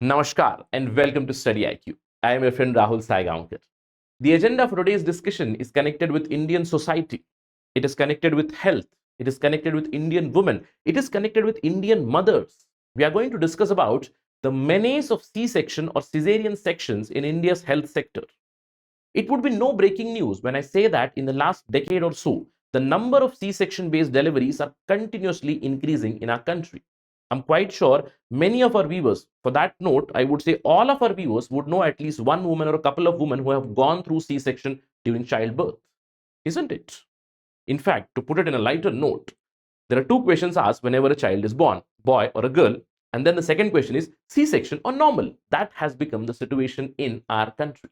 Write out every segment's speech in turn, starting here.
Namaskar and welcome to StudyIQ. I am your friend Rahul Sai. The agenda for today's discussion is connected with Indian society. It is connected with health. It is connected with Indian women. It is connected with Indian mothers. We are going to discuss about the menace of C-section or cesarean sections in India's health sector. It would be no breaking news when I say that in the last decade or so, the number of C-section based deliveries are continuously increasing in our country. I'm quite sure many of our viewers, for that note, I would say all of our viewers would know at least one woman or a couple of women who have gone through C-section during childbirth, isn't it? In fact, to put it in a lighter note, there are two questions asked whenever a child is born, boy or a girl. And then the second question is C-section or normal. That has become the situation in our country.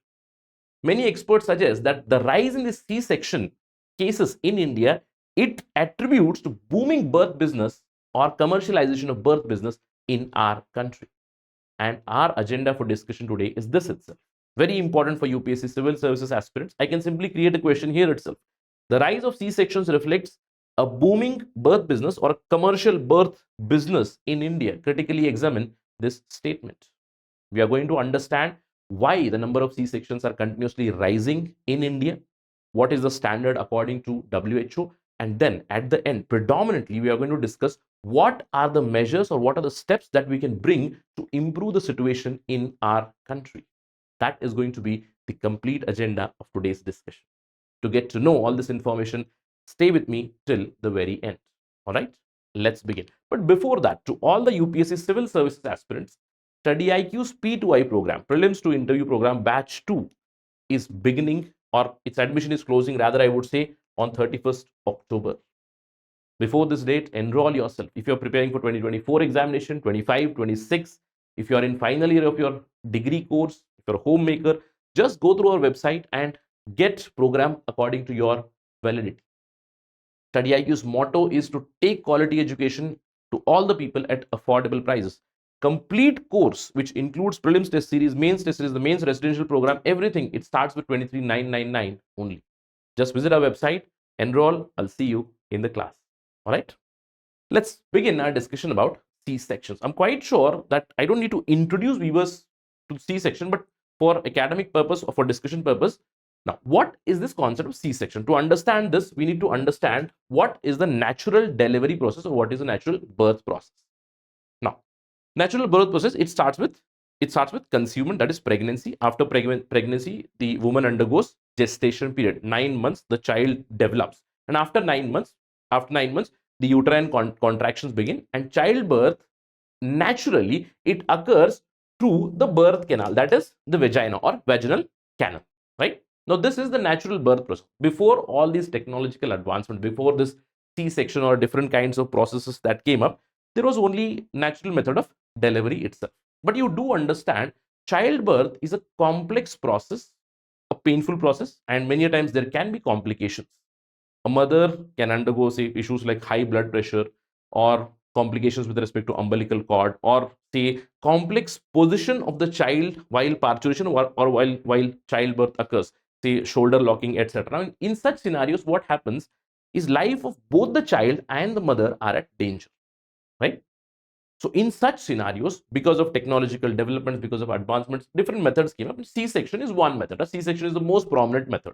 Many experts suggest that the rise in the C-section cases in India, it attributes to booming birth business or commercialization of birth business in our country. And our agenda for discussion today is this itself. Very important for UPSC civil services aspirants. I can simply create a question here itself. The rise of C-sections reflects a booming birth business or a commercial birth business in India. Critically examine this statement. We are going to understand why the number of C-sections are continuously rising in India, what is the standard according to WHO, and then at the end, predominantly, we are going to discuss what are the measures or what are the steps that we can bring to improve the situation in our country. That is going to be the complete agenda of today's discussion. To get to know all this information, stay with me till the very end. All right, let's begin. But before that, to all the UPSC civil services aspirants, StudyIQ's P2I program, Prelims to Interview program batch 2 is beginning, or its admission is closing, rather I would say, on 31st October. Before this date, enroll yourself. If you're preparing for 2024 examination, 25, 26, if you're in final year of your degree course, if you're a homemaker, just go through our website and get program according to your validity. StudyIQ's motto is to take quality education to all the people at affordable prices. Complete course, which includes prelims test series, mains test series, the mains residential program, everything, it starts with 23,999 only. Just visit our website, enroll. I'll see you in the class. All right, let's begin our discussion about C-sections. I'm quite sure that I don't need to introduce viewers to C-section, but for academic purpose or for discussion purpose, now what is this concept of C-section? To understand this, we need to understand what is the natural delivery process or what is the natural birth process. Now, natural birth process, it starts with conceivement, that is pregnancy. After pregnancy, the woman undergoes gestation period. 9 months, the child develops, and after 9 months, the uterine contractions begin, and childbirth, naturally, it occurs through the birth canal, that is the vagina or vaginal canal, right? Now, this is the natural birth process. Before all these technological advancements, before this C-section or different kinds of processes that came up, there was only natural method of delivery itself. But you do understand childbirth is a complex process, a painful process, and many times there can be complications. A mother can undergo, say, issues like high blood pressure or complications with respect to umbilical cord, or say complex position of the child while parturition or while childbirth occurs, say shoulder locking, etc. Now, in such scenarios, what happens is life of both the child and the mother are at danger, right? So in such scenarios, because of technological developments, because of advancements, different methods came up. C-section is one method. A C-section is the most prominent method.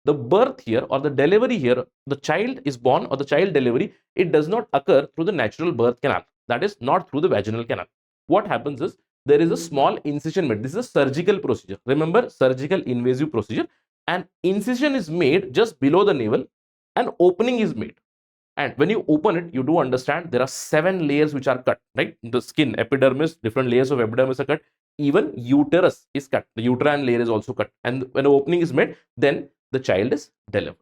The birth here or the delivery here, the child is born or the child delivery, it does not occur through the natural birth canal. That is not through the vaginal canal. What happens is there is a small incision made. This is a surgical procedure. Remember, surgical invasive procedure. An incision is made just below the navel. An opening is made. And when you open it, you do understand there are 7 layers which are cut, right? The skin, epidermis, different layers of epidermis are cut. Even uterus is cut. The uterine layer is also cut. And when an opening is made, then the child is delivered.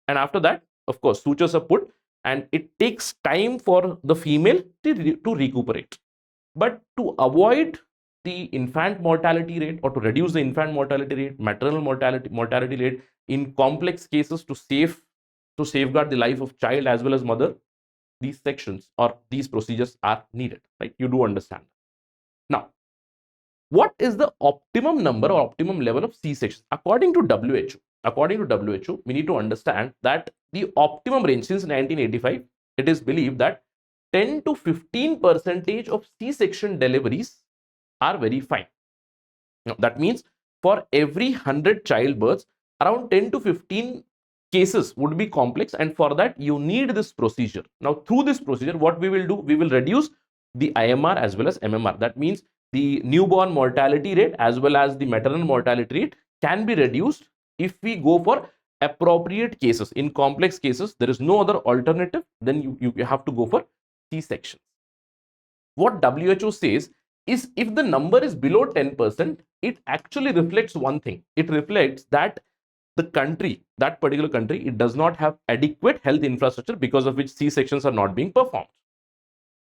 And after that, of course, sutures are put, and it takes time for the female to recuperate. But to avoid the infant mortality rate or to reduce the infant mortality rate, maternal mortality rate in complex cases, to safeguard the life of child as well as mother, these sections or these procedures are needed, right? You do understand. Now, what is the optimum number or optimum level of C-sections? According to WHO, we need to understand that the optimum range since 1985, it is believed that 10 to 15% of C-section deliveries are very fine. Now, that means for every 100 childbirths, around 10 to 15 cases would be complex, and for that you need this procedure. Now, through this procedure, what we will do, we will reduce the IMR as well as MMR. That means the newborn mortality rate as well as the maternal mortality rate can be reduced if we go for appropriate cases. In complex cases, there is no other alternative, then you have to go for C-section. What WHO says is if the number is below 10%, it actually reflects one thing. It reflects that the country, that particular country, it does not have adequate health infrastructure, because of which C-sections are not being performed.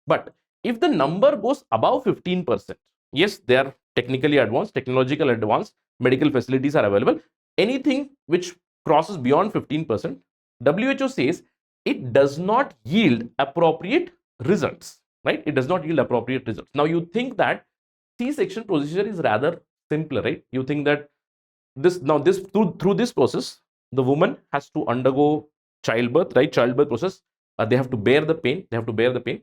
But if the number goes above 15%, yes, they are technically advanced, technological advanced, medical facilities are available. Anything which crosses beyond 15%, WHO says it does not yield appropriate results, right? It does not yield appropriate results. Now you think that C-section procedure is rather simpler, right? You think that through this process, the woman has to undergo childbirth, right? Childbirth process. They have to bear the pain. They have to bear the pain,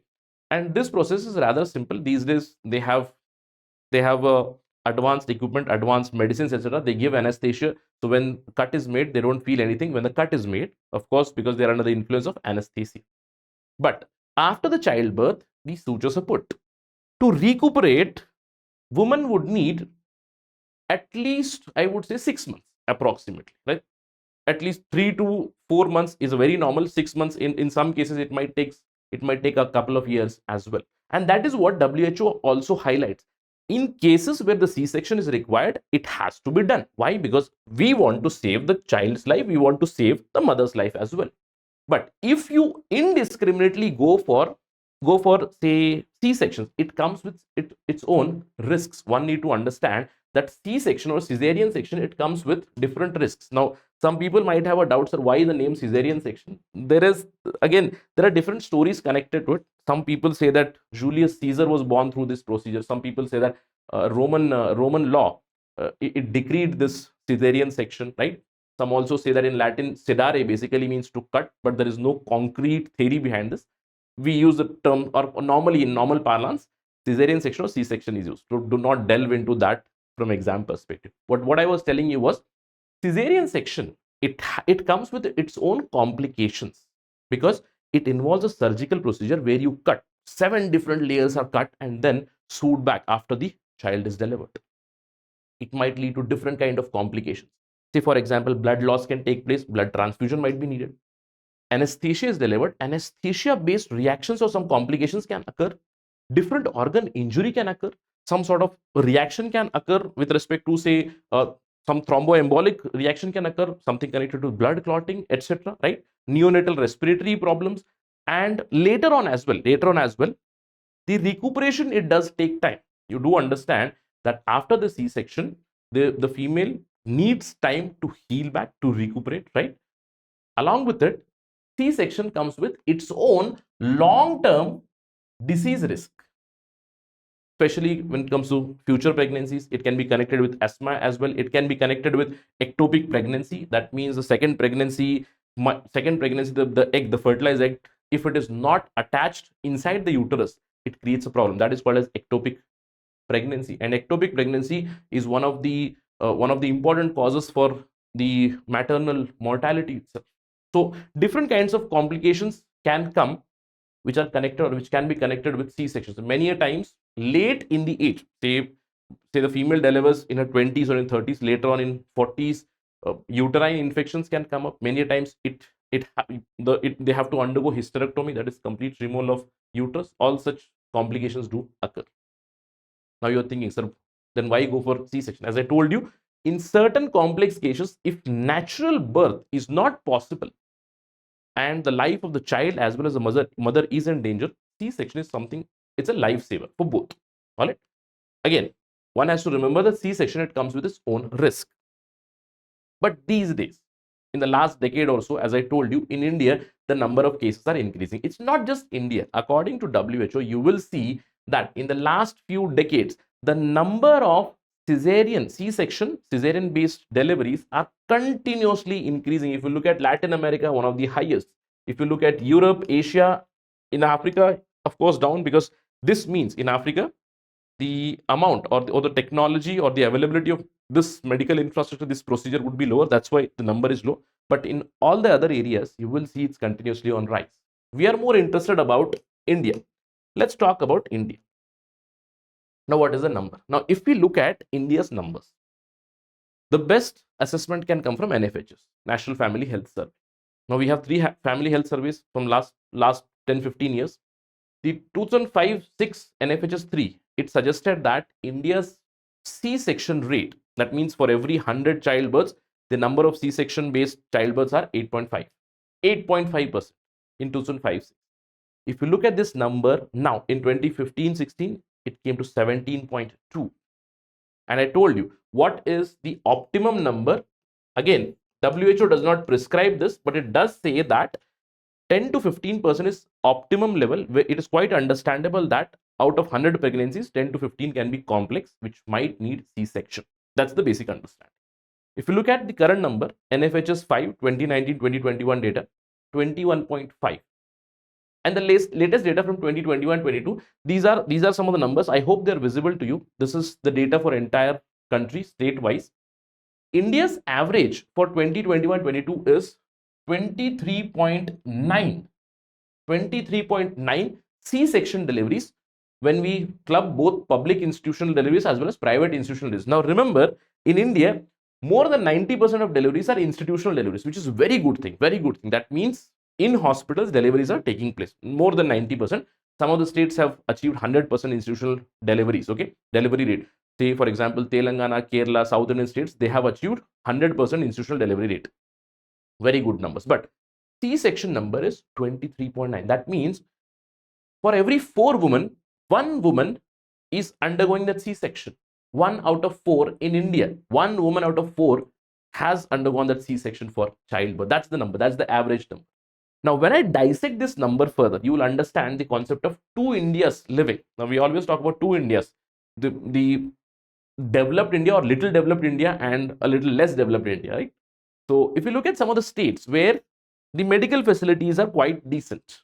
and this process is rather simple. These days, they have advanced equipment, advanced medicines, etc. They give anesthesia. So when cut is made, they don't feel anything when the cut is made, of course, because they are under the influence of anesthesia. But after the childbirth, these sutures are put. To recuperate, woman would need at least, I would say, 6 months approximately, right? At least 3 to 4 months is a very normal. 6 months in some cases it might take a couple of years as well. And that is what WHO also highlights. In cases where the C-section is required, it has to be done. Why? Because we want to save the child's life, we want to save the mother's life as well. But if you indiscriminately go for say C-sections, it comes with its own risks. One need to understand that C-section or cesarean section, it comes with different risks. Now, some people might have a doubt, sir, why the name cesarean section? There are different stories connected to it. Some people say that Julius Caesar was born through this procedure. Some people say that Roman law it decreed this cesarean section, right? Some also say that in Latin, sedare basically means to cut, but there is no concrete theory behind this. We use the term, or normally in normal parlance, cesarean section or C-section is used. So do not delve into that from exam perspective. What I was telling you was, cesarean section, it comes with its own complications, because it involves a surgical procedure where you cut 7 different layers are cut and then sewed back after the child is delivered. It might lead to different kind of complications. Say for example, blood loss can take place, blood transfusion might be needed. Anesthesia is delivered, anesthesia based reactions or some complications can occur. Different organ injury can occur. Some sort of reaction can occur with respect to, say, some thromboembolic reaction can occur, something connected to blood clotting, etc. Right? Neonatal respiratory problems, and later on as well, the recuperation, it does take time. You do understand that after the C-section, the female needs time to heal back, to recuperate, right? Along with it, C-section comes with its own long-term disease risk, especially when it comes to future pregnancies. It can be connected with asthma as well. It can be connected with ectopic pregnancy. That means the second pregnancy, the egg, the fertilized egg, if it is not attached inside the uterus, it creates a problem. That is called as ectopic pregnancy. And ectopic pregnancy is one of the important causes for the maternal mortality itself. So different kinds of complications can come, which are connected or which can be connected with C-sections. Many a times late in the age, say the female delivers in her 20s or in 30s, later on in 40s, uterine infections can come up. Many a times they have to undergo hysterectomy, that is complete removal of uterus. All such complications do occur. Now you're thinking, sir, then why go for C-section? As I told you, in certain complex cases, if natural birth is not possible and the life of the child as well as the mother is in danger, C-section is something, it's a lifesaver for both. All right. Again, one has to remember that C-section, it comes with its own risk. But these days, in the last decade or so, as I told you, in India, the number of cases are increasing. It's not just India. According to WHO, you will see that in the last few decades, the number of cesarean based deliveries are continuously increasing. If you look at Latin America, one of the highest. If you look at Europe, Asia, in Africa, of course, down, because this means in Africa, the amount or the technology or the availability of this medical infrastructure, this procedure would be lower. That's why the number is low. But in all the other areas, you will see it's continuously on rise. We are more interested about India. Let's talk about India. Now, what is the number? Now, if we look at India's numbers, the best assessment can come from NFHS, National Family Health Survey. Now, we have three family health surveys from last 10-15 years. The 2005-6 NFHS 3, it suggested that India's C-section rate, that means for every 100 childbirths, the number of C-section based childbirths are 8.5%. 8.5% in 2005-6. If you look at this number now in 2015-16, it came to 17.2. And I told you, what is the optimum number? Again, WHO does not prescribe this, but it does say that 10 to 15% is optimum level, where it is quite understandable that out of 100 pregnancies, 10 to 15 can be complex, which might need C-section. That's the basic understanding. If you look at the current number, NFHS 5, 2019-2021 data, 21.5. And the latest data from 2021-22, these are some of the numbers. I hope they're visible to you. This is the data for entire country, state-wise. India's average for 2021-22 is 23.9. 23.9 C-section deliveries when we club both public institutional deliveries as well as private institutional deliveries. Now remember, in India, more than 90% of deliveries are institutional deliveries, which is a very good thing, very good thing. That means in hospitals, deliveries are taking place, more than 90%. Some of the states have achieved 100% institutional deliveries, okay, delivery rate. Say, for example, Telangana, Kerala, South Indian states, they have achieved 100% institutional delivery rate. Very good numbers. But C-section number is 23.9. That means for every 4 women, 1 woman is undergoing that C-section. 1 out of 4 in India, 1 woman out of 4 has undergone that C-section for childbirth. That's the number. That's the average number. Now, when I dissect this number further, you will understand the concept of 2 Indias living. Now, we always talk about 2 Indias. The developed India or little developed India and a little less developed India, right? So, if you look at some of the states where the medical facilities are quite decent,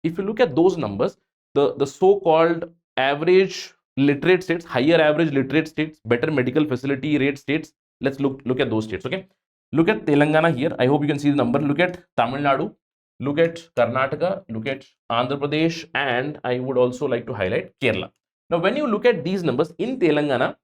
if you look at those numbers, the so-called average literate states, higher average literate states, better medical facility rate states, let's look at those states, okay? Look at Telangana here. I hope you can see the number. Look at Tamil Nadu. Look at Karnataka. Look at Andhra Pradesh. And I would also like to highlight Kerala. Now, when you look at these numbers in Telangana,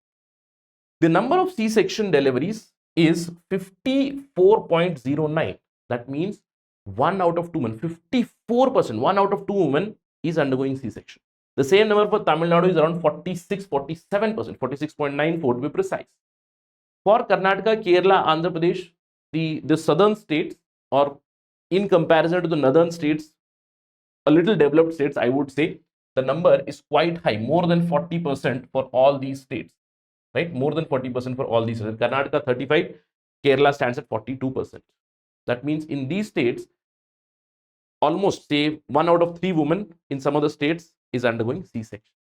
the number of C-section deliveries is 54.09. That means 1 out of 2 women, 54%, 1 out of 2 women is undergoing C-section. The same number for Tamil Nadu is around 47%, 46.94 to be precise. For Karnataka, Kerala, Andhra Pradesh, the southern states, or in comparison to the northern states, a little developed states, I would say, the number is quite high, more than 40% for all these states, right? More than 40% for all these states. Karnataka 35, Kerala stands at 42%. That means in these states, almost say 1 out of 3 women in some of the states is undergoing C-section.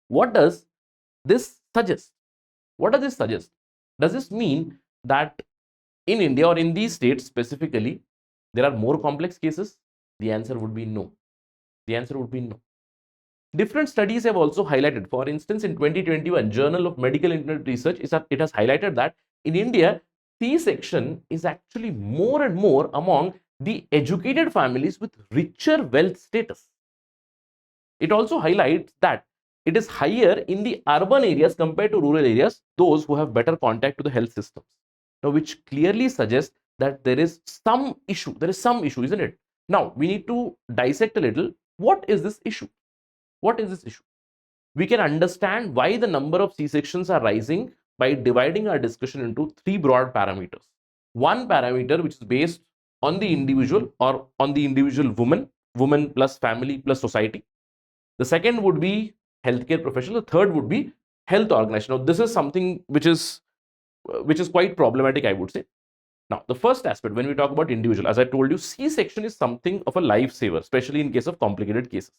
What does this suggest? What does this suggest? Does this mean that in India or in these states specifically, there are more complex cases? The answer would be no. The answer would be no. Different studies have also highlighted, for instance, in 2021, Journal of Medical Internet Research, it has highlighted that in India, C-section is actually more and more among the educated families with richer wealth status. It also highlights that it is higher in the urban areas compared to rural areas, those who have better contact to the health systems. Now, which clearly suggests that there is some issue. There is some issue, isn't it? Now, we need to dissect a little. What is this issue? What is this issue? We can understand why the number of C-sections are rising by dividing our discussion into 3 broad parameters. One parameter which is based on the individual or on the individual woman plus family plus society. The second would be healthcare professional. The third would be health organization. Now, this is something which is quite problematic, I would say. Now, the first aspect, when we talk about individual, as I told you, C-section is something of a lifesaver, especially in case of complicated cases.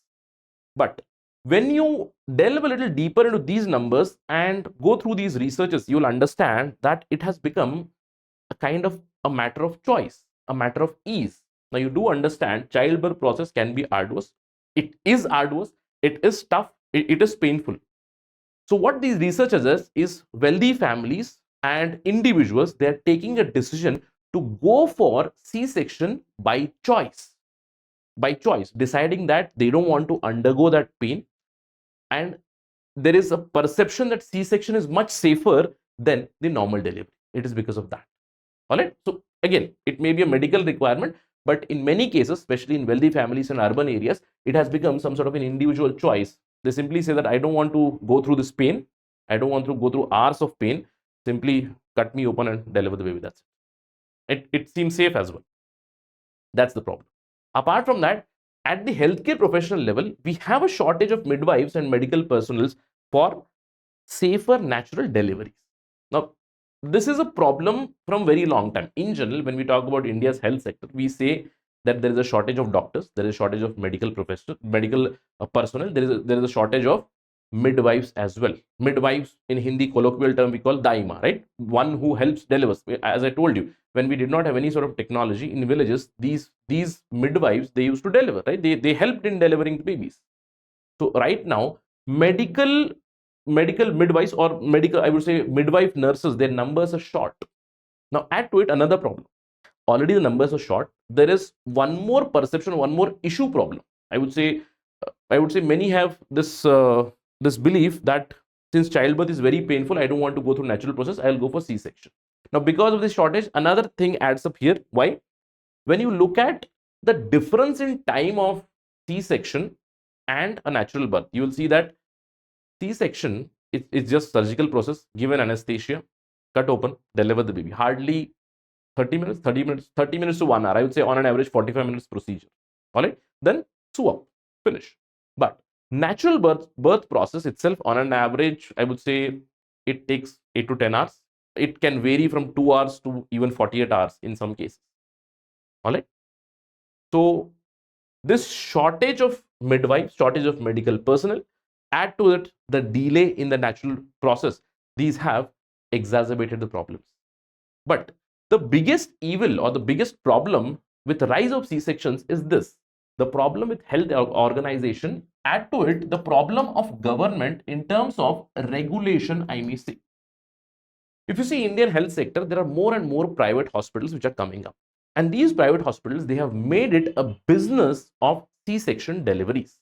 But when you delve a little deeper into these numbers and go through these researches, you'll understand that it has become a kind of a matter of choice, a matter of ease. Now, you do understand childbirth process can be arduous. It is arduous. It is tough. It is painful. So what these researchers is wealthy families and individuals, they are taking a decision to go for C-section by choice, deciding that they don't want to undergo that pain, and there is a perception that C-section is much safer than the normal delivery. It is because of that. All right. So again, it may be a medical requirement, but in many cases, especially in wealthy families and urban areas, it has become some sort of an individual choice. They simply say that I don't want to go through this pain. I don't want to go through hours of pain. Simply cut me open and deliver the baby. That's it. It seems safe as well. That's the problem. Apart from that, at the healthcare professional level, we have a shortage of midwives and medical personnel for safer natural deliveries. Now, this is a problem from very long time. In general, when we talk about India's health sector, we say that there is a shortage of doctors, there is a shortage of medical professionals, medical personnel, there is a shortage of midwives as well. Midwives in Hindi colloquial term we call daima, right? One who helps delivers. As I told you, when we did not have any sort of technology in villages, these midwives, they used to deliver, right? They helped in delivering the babies. So right now, medical midwives, or medical, I would say midwife nurses, their numbers are short. Now add to it another problem. Already the numbers are short. There is one more perception, one more issue problem. I would say many have this belief that since childbirth is very painful, I don't want to go through natural process, I'll go for C-section. Now because of this shortage, another thing adds up here. Why? When you look at the difference in time of C-section and a natural birth, you will see that C-section, it's just surgical process, given anesthesia, cut open, deliver the baby. Hardly 30 minutes to 1 hour. I would say on an average 45 minutes procedure. All right. Then sew up, finish. But natural birth process itself, on an average, I would say it takes 8 to 10 hours. It can vary from 2 hours to even 48 hours in some cases. All right. So this shortage of midwives, shortage of medical personnel, add to it the delay in the natural process, these have exacerbated the problems. But the biggest evil or the biggest problem with the rise of C-sections is this: the problem with health organization, add to it the problem of government in terms of regulation, I may say. If you see Indian health sector, there are more and more private hospitals which are coming up. And these private hospitals, they have made it a business of C-section deliveries,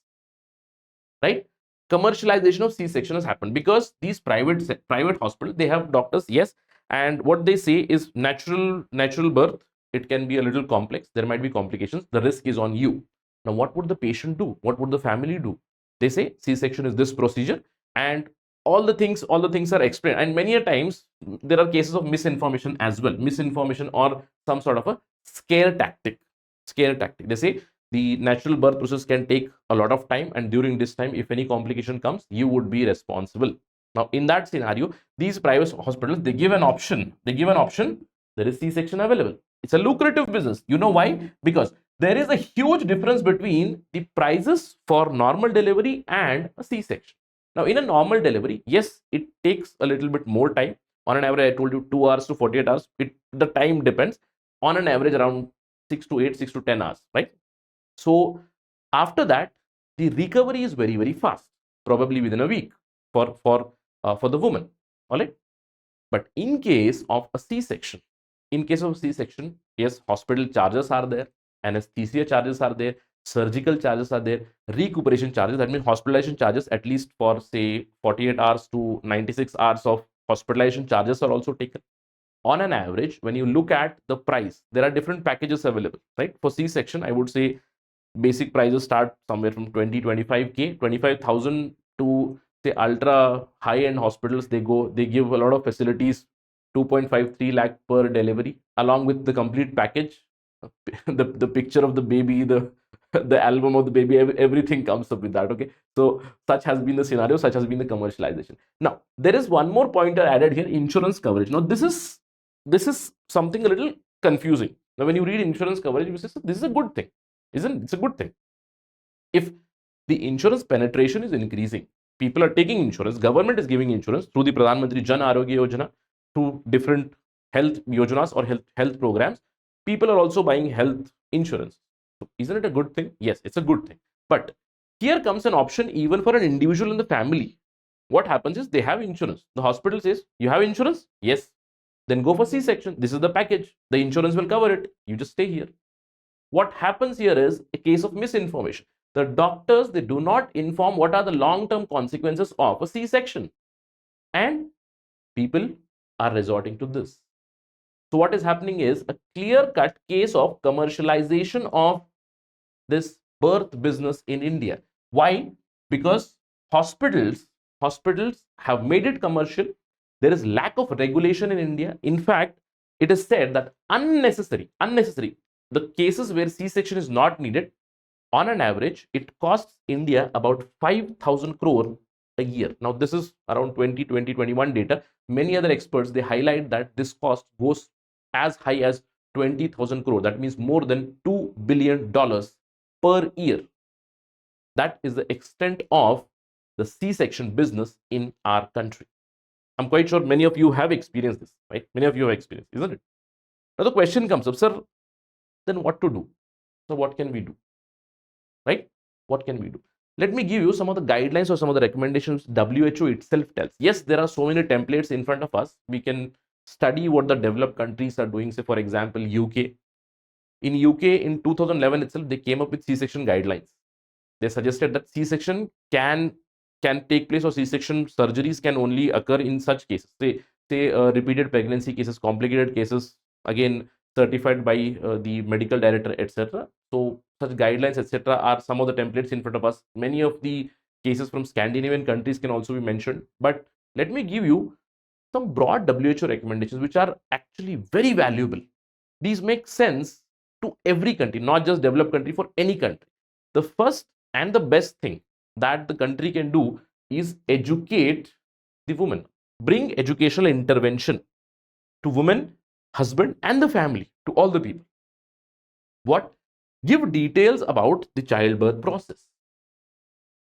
right? Commercialization of C-section has happened because these private hospitals, they have doctors, yes, and what they say is natural birth, it can be a little complex, there might be complications, the risk is on you. Now what would the patient do? What would the family do? They say C-section is this procedure, and all the things are explained, and many a times there are cases of misinformation as well, misinformation or some sort of a scare tactic. They say the natural birth process can take a lot of time, and during this time, if any complication comes, you would be responsible. Now in that scenario, these private hospitals, they give an option, there is C-section available. It's a lucrative business. You know why? Because there is a huge difference between the prices for normal delivery and a C-section. Now in a normal delivery, yes, it takes a little bit more time. On an average, I told you 2 hours to 48 hours. The time depends. On an average, around 6 to 10 hours, right? So after that, the recovery is very, very fast, probably within a week for the woman. All right. But in case of a C-section, yes, hospital charges are there, anesthesia charges are there, surgical charges are there, recuperation charges, that means hospitalization charges, at least for say 48 hours to 96 hours of hospitalization charges are also taken. On an average, when you look at the price, there are different packages available, right? For C-section, I would say basic prices start somewhere from 25K, 25,000 to say ultra high-end hospitals. They give a lot of facilities, 2.53 lakh per delivery, along with the complete package, the picture of the baby, the album of the baby, everything comes up with that. Okay, so such has been the scenario, such has been the commercialization. Now there is one more pointer added here: insurance coverage. Now this is something a little confusing. Now when you read insurance coverage, you say this is a good thing, isn't it? It's a good thing. If the insurance penetration is increasing, people are taking insurance, government is giving insurance through the Pradhan Mantri Jan Arogya Yojana, through different health yojanas or health programs, people are also buying health insurance. So isn't it a good thing? Yes, it's a good thing. But here comes an option even for an individual in the family. what happens is they have insurance. The hospital says, you have insurance? Yes. Then go for C-section. This is the package. The insurance will cover it. You just stay here. What happens here is a case of misinformation. The doctors, they do not inform what are the long-term consequences of a C-section. And people are resorting to this. So what is happening is a clear-cut case of commercialization of this birth business in India. Why? Because hospitals have made it commercial. There is lack of regulation in India. In fact, it is said that unnecessary, the cases where C-section is not needed, on an average, it costs India about 5,000 crore a year. Now, this is around 2021 data. Many other experts, they highlight that this cost goes as high as 20,000 crore. That means more than $2 billion per year. That is the extent of the C-section business in our country. I'm quite sure many of you have experienced this, right? Many of you have experienced, isn't it? Now the question comes up, sir, then what to do? So what can we do, right? What can we do? Let me give you some of the guidelines or some of the recommendations WHO itself tells. Yes, there are so many templates in front of us. We can study what the developed countries are doing. Say, for example, UK. In UK, in 2011 itself, they came up with C-section guidelines. They suggested that C-section can take place, or C-section surgeries can only occur in such cases. Say repeated pregnancy cases, complicated cases, again certified by the medical director, etc. So such guidelines, etc., are some of the templates in front of us. Many of the cases from Scandinavian countries can also be mentioned. But let me give you some broad WHO recommendations which are actually very valuable. These make sense to every country, not just developed country, for any country. The first and the best thing that the country can do is educate the woman, bring educational intervention to women, husband, and the family, to all the people. What? Give details about the childbirth process.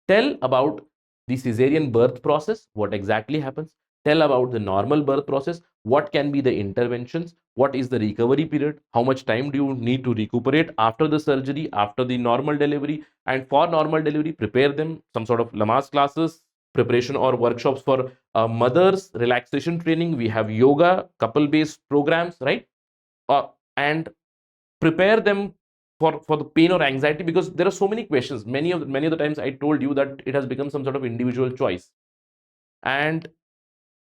Tell about the cesarean birth process, what exactly happens. Tell about the normal birth process, what can be the interventions, what is the recovery period, how much time do you need to recuperate after the surgery, after the normal delivery. And for normal delivery, prepare them some sort of Lamaze classes, preparation or workshops for mothers, relaxation training. We have yoga, couple-based programs, right? And prepare them for the pain or anxiety, because there are so many questions. Many of the times I told you that it has become some sort of individual choice, and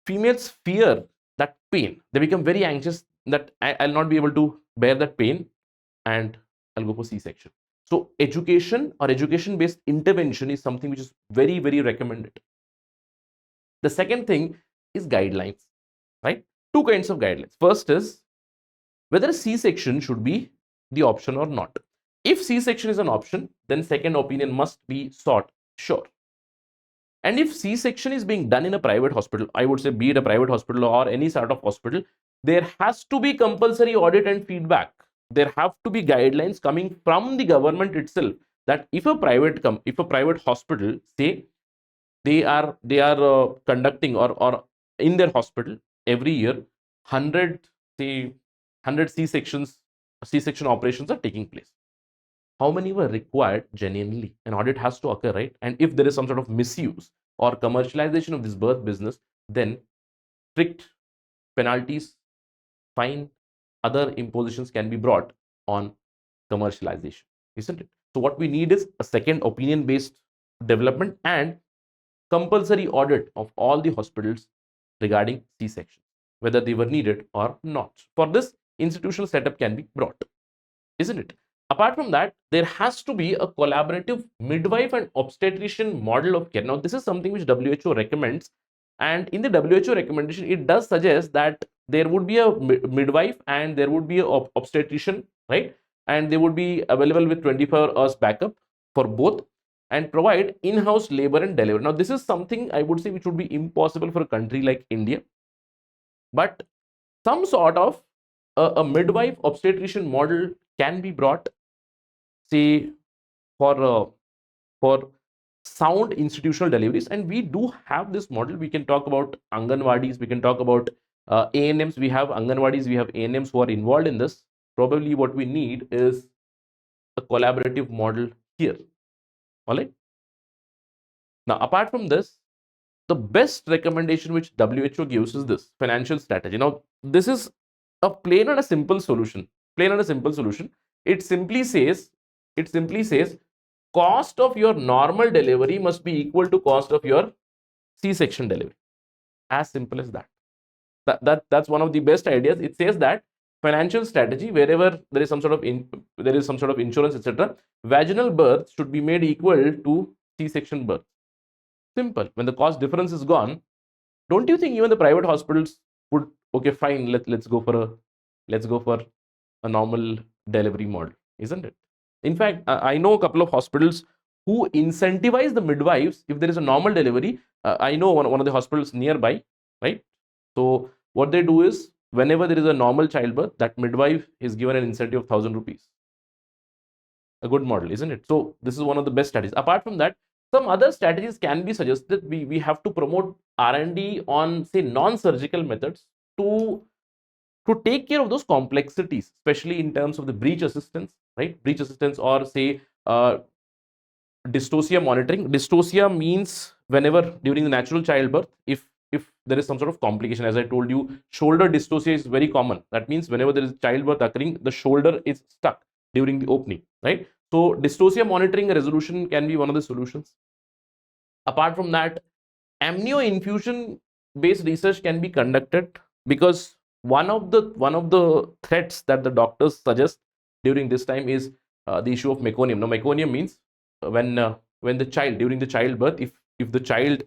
females fear that pain. They become very anxious that I'll not be able to bear that pain, and I'll go for C-section. So education or education based intervention is something which is very, very recommended. The second thing is guidelines, right? Two kinds of guidelines. First is whether C-section should be the option or not. If C-section is an option, then second opinion must be sought, sure. And if C-section is being done in a private hospital, I would say be it a private hospital or any sort of hospital, there has to be compulsory audit and feedback. There have to be guidelines coming from the government itself, that if a private hospital, say they are conducting or in their hospital every year 100, say 100 C-section operations are taking place. How many were required genuinely? An audit has to occur, right? And if there is some sort of misuse or commercialization of this birth business, then strict penalties, fine, other impositions can be brought on commercialization, isn't it? So what we need is a second opinion based development and compulsory audit of all the hospitals regarding C-sections, whether they were needed or not. For this, institutional setup can be brought, isn't it? Apart from that, there has to be a collaborative midwife and obstetrician model of care. Now, this is something which WHO recommends, and in the WHO recommendation, it does suggest that there would be a midwife and there would be a obstetrician, right? And they would be available with 24 hours backup for both, and provide in-house labor and delivery. Now, this is something I would say which would be impossible for a country like India, but some sort of a midwife obstetrician model can be brought, say for sound institutional deliveries, and we do have this model. We can talk about Anganwadis, we can talk about ANMs. We have Anganwadis, we have ANMs who are involved in this. Probably what we need is a collaborative model here. All right. Now, apart from this, the best recommendation which WHO gives is this financial strategy. Now, this is a plain and a simple solution. Plain and a simple solution. It simply says, cost of your normal delivery must be equal to cost of your C-section delivery. As simple as that. That's one of the best ideas. It says that financial strategy, wherever there is some sort of insurance, etc., vaginal birth should be made equal to C-section birth. Simple. When the cost difference is gone, don't you think even the private hospitals would, okay, fine, let's go for a normal delivery model, isn't it? In fact, I know a couple of hospitals who incentivize the midwives if there is a normal delivery. I know one of the hospitals nearby, right? So what they do is, whenever there is a normal childbirth, that midwife is given an incentive of 1,000 rupees. A good model, isn't it? So this is one of the best strategies. Apart from that, some other strategies can be suggested. We have to promote R&D on, say, non-surgical methods to take care of those complexities, especially in terms of the breech assistance, right? Breech assistance, or say dystocia monitoring. Dystocia means whenever during the natural childbirth, if there is some sort of complication, as I told you, shoulder dystocia is very common. That means whenever there is childbirth occurring, the shoulder is stuck during the opening, right? So dystocia monitoring resolution can be one of the solutions. Apart from that, amnio infusion based research can be conducted, because one of the threats that the doctors suggest during this time is the issue of meconium. Now, meconium means when the child, during the childbirth, if the child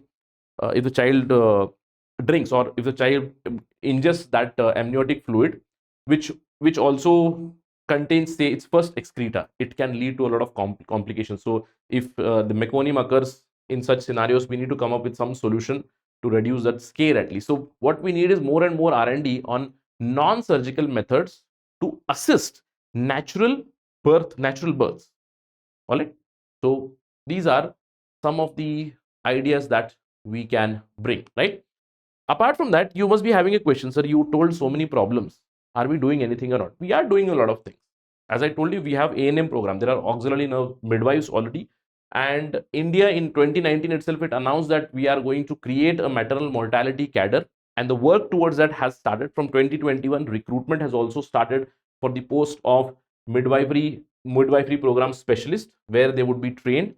drinks, or if the child ingests that amniotic fluid, which also contains, say, its first excreta, it can lead to a lot of complications. So if the meconium occurs in such scenarios, we need to come up with some solution to reduce that scare at least. So what we need is more and more R&D on non-surgical methods to assist natural births. All right. So these are some of the ideas that we can bring, right? Apart from that, you must be having a question, sir. You told so many problems. Are we doing anything or not? We are doing a lot of things. As I told you, we have A&M program. There are auxiliary midwives already. And India in 2019 itself, it announced that we are going to create a maternal mortality cadre. And the work towards that has started from 2021. Recruitment has also started for the post of midwifery program specialist, where they would be trained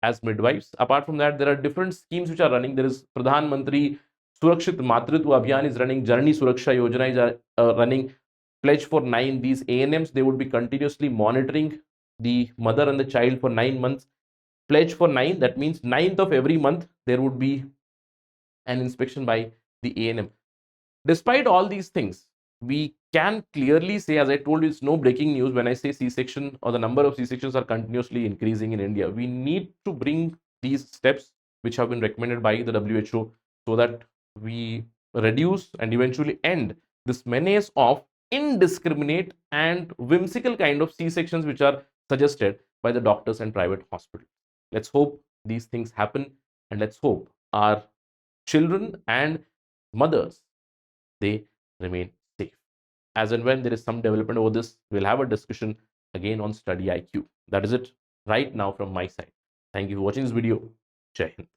as midwives. Apart from that, there are different schemes which are running. There is Pradhan Mantri Surakshit Matritva Abhiyan is running, Janani Suraksha Yojana is running, Pledge for 9. These A&Ms, they would be continuously monitoring the mother and the child for 9 months. Pledge for 9, that means 9th of every month, there would be an inspection by the A&M. Despite all these things, we can clearly say, as I told you, it's no breaking news when I say C-section, or the number of C-sections are continuously increasing in India. We need to bring these steps which have been recommended by the WHO, so that we reduce and eventually end this menace of indiscriminate and whimsical kind of C-sections which are suggested by the doctors and private hospitals. Let's hope these things happen, and let's hope our children and mothers, they remain safe. As and when there is some development over this, we'll have a discussion again on StudyIQ. That is it right now from my side. Thank you for watching this video. Jai Hind.